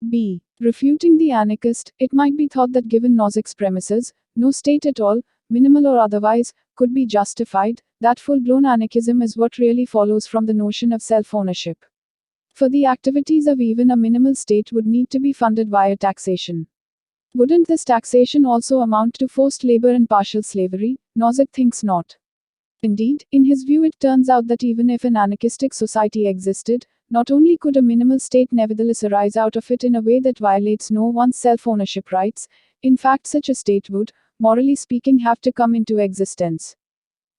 b. Refuting the Anarchist, it might be thought that given Nozick's premises, no state at all, minimal or otherwise, could be justified, that full-blown anarchism is what really follows from the notion of self-ownership. For the activities of even a minimal state would need to be funded via taxation. Wouldn't this taxation also amount to forced labor and partial slavery? Nozick thinks not. Indeed, in his view it turns out that even if an anarchistic society existed, not only could a minimal state nevertheless arise out of it in a way that violates no one's self-ownership rights, in fact such a state would, morally speaking, have to come into existence.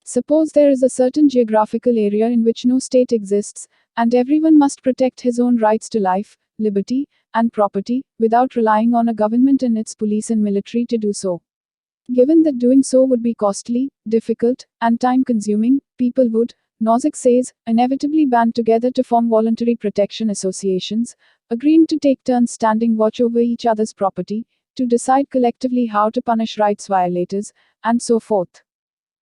Suppose there is a certain geographical area in which no state exists, and everyone must protect his own rights to life, liberty, and property, without relying on a government and its police and military to do so. Given that doing so would be costly, difficult, and time-consuming, people would, Nozick says, inevitably band together to form voluntary protection associations, agreeing to take turns standing watch over each other's property, to decide collectively how to punish rights violators, and so forth.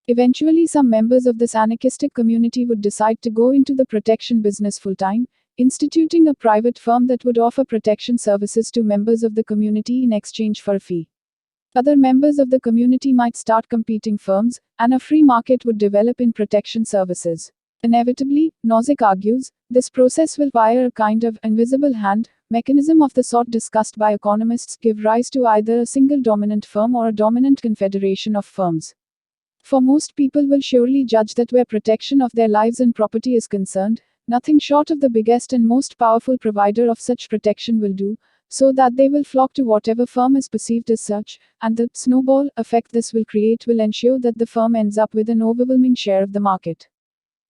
Eventually some members of this anarchistic community would decide to go into the protection business full-time, instituting a private firm that would offer protection services to members of the community in exchange for a fee. Other members of the community might start competing firms, and a free market would develop in protection services. Inevitably, Nozick argues, this process will via a kind of invisible hand mechanism of the sort discussed by economists give rise to either a single dominant firm or a dominant confederation of firms. For most people will surely judge that where protection of their lives and property is concerned, nothing short of the biggest and most powerful provider of such protection will do, so that they will flock to whatever firm is perceived as such, and the snowball effect this will create will ensure that the firm ends up with an overwhelming share of the market.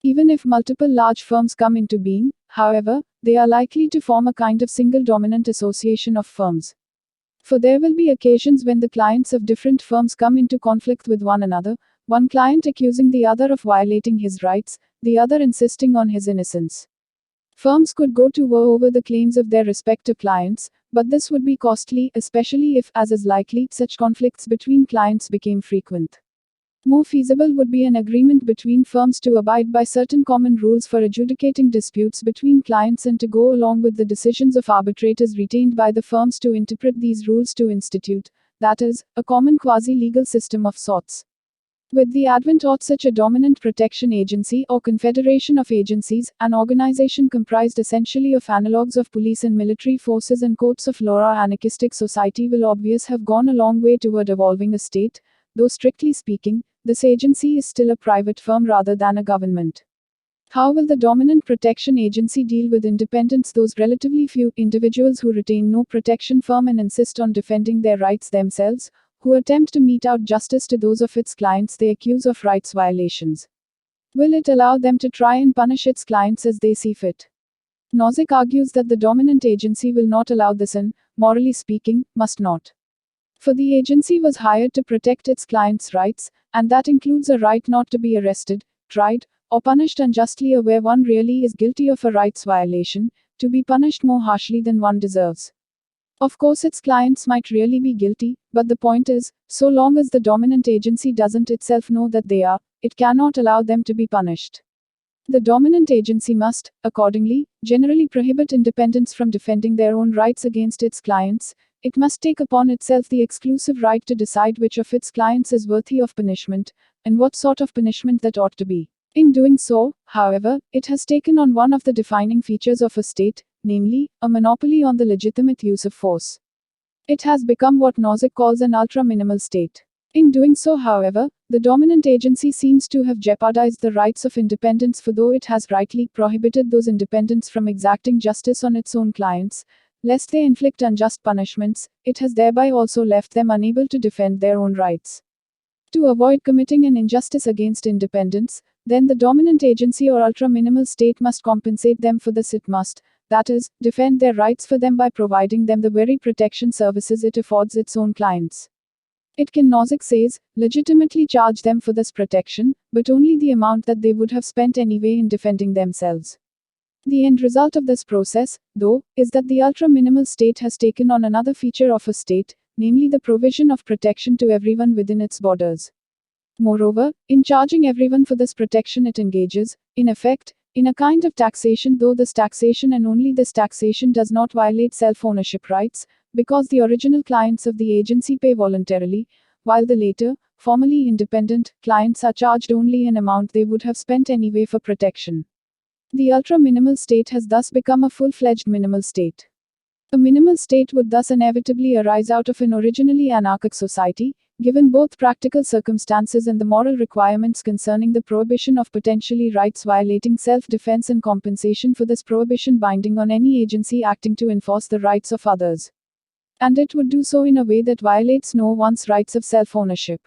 Even if multiple large firms come into being, however, they are likely to form a kind of single dominant association of firms. For there will be occasions when the clients of different firms come into conflict with one another, one client accusing the other of violating his rights, the other insisting on his innocence. Firms could go to war over the claims of their respective clients, but this would be costly, especially if, as is likely, such conflicts between clients became frequent. More feasible would be an agreement between firms to abide by certain common rules for adjudicating disputes between clients and to go along with the decisions of arbitrators retained by the firms to interpret these rules to institute, that is, a common quasi-legal system of sorts. With the advent of such a dominant protection agency or confederation of agencies, an organization comprised essentially of analogues of police and military forces and courts of law, our anarchistic society will obviously have gone a long way toward evolving a state, though strictly speaking, this agency is still a private firm rather than a government. How will the dominant protection agency deal with independents, those relatively few individuals who retain no protection firm and insist on defending their rights themselves, who attempt to mete out justice to those of its clients they accuse of rights violations? Will it allow them to try and punish its clients as they see fit? Nozick argues that the dominant agency will not allow this and, morally speaking, must not. For the agency was hired to protect its clients' rights, and that includes a right not to be arrested, tried, or punished unjustly, or where one really is guilty of a rights violation, to be punished more harshly than one deserves. Of course its clients might really be guilty, but the point is, so long as the dominant agency doesn't itself know that they are, it cannot allow them to be punished. The dominant agency must, accordingly, generally prohibit independents from defending their own rights against its clients. It must take upon itself the exclusive right to decide which of its clients is worthy of punishment, and what sort of punishment that ought to be. In doing so, however, it has taken on one of the defining features of a state, namely, a monopoly on the legitimate use of force. It has become what Nozick calls an ultra-minimal state. In doing so, however, the dominant agency seems to have jeopardized the rights of independents, for though it has rightly prohibited those independents from exacting justice on its own clients, lest they inflict unjust punishments, it has thereby also left them unable to defend their own rights. To avoid committing an injustice against independents, then the dominant agency or ultra-minimal state must compensate them for this. It must, that is, defend their rights for them by providing them the very protection services it affords its own clients. It can, Nozick says, legitimately charge them for this protection, but only the amount that they would have spent anyway in defending themselves. The end result of this process, though, is that the ultra-minimal state has taken on another feature of a state, namely the provision of protection to everyone within its borders. Moreover, in charging everyone for this protection it engages, in effect, In a kind of taxation, though this taxation and only this taxation does not violate self-ownership rights, because the original clients of the agency pay voluntarily, while the later, formally independent, clients are charged only an amount they would have spent anyway for protection. The ultra-minimal state has thus become a full-fledged minimal state. A minimal state would thus inevitably arise out of an originally anarchic society, given both practical circumstances and the moral requirements concerning the prohibition of potentially rights-violating self-defense and compensation for this prohibition binding on any agency acting to enforce the rights of others. And it would do so in a way that violates no one's rights of self-ownership.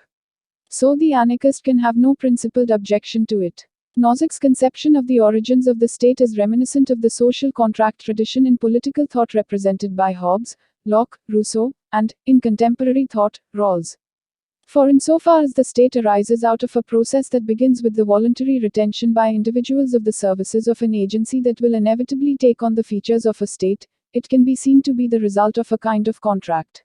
So the anarchist can have no principled objection to it. Nozick's conception of the origins of the state is reminiscent of the social contract tradition in political thought represented by Hobbes, Locke, Rousseau, and, in contemporary thought, Rawls. For insofar as the state arises out of a process that begins with the voluntary retention by individuals of the services of an agency that will inevitably take on the features of a state, it can be seen to be the result of a kind of contract.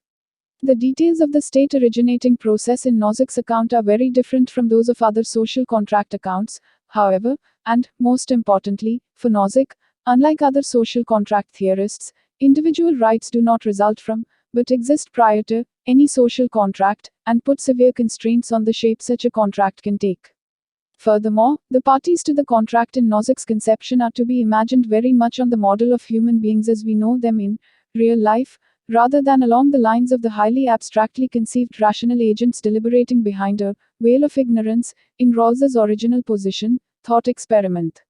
The details of the state originating process in Nozick's account are very different from those of other social contract accounts, however, and, most importantly, for Nozick, unlike other social contract theorists, individual rights do not result from, but exist prior to, any social contract, and put severe constraints on the shape such a contract can take. Furthermore, the parties to the contract in Nozick's conception are to be imagined very much on the model of human beings as we know them in real life, rather than along the lines of the highly abstractly conceived rational agents deliberating behind a veil of ignorance, in Rawls's original position, thought experiment.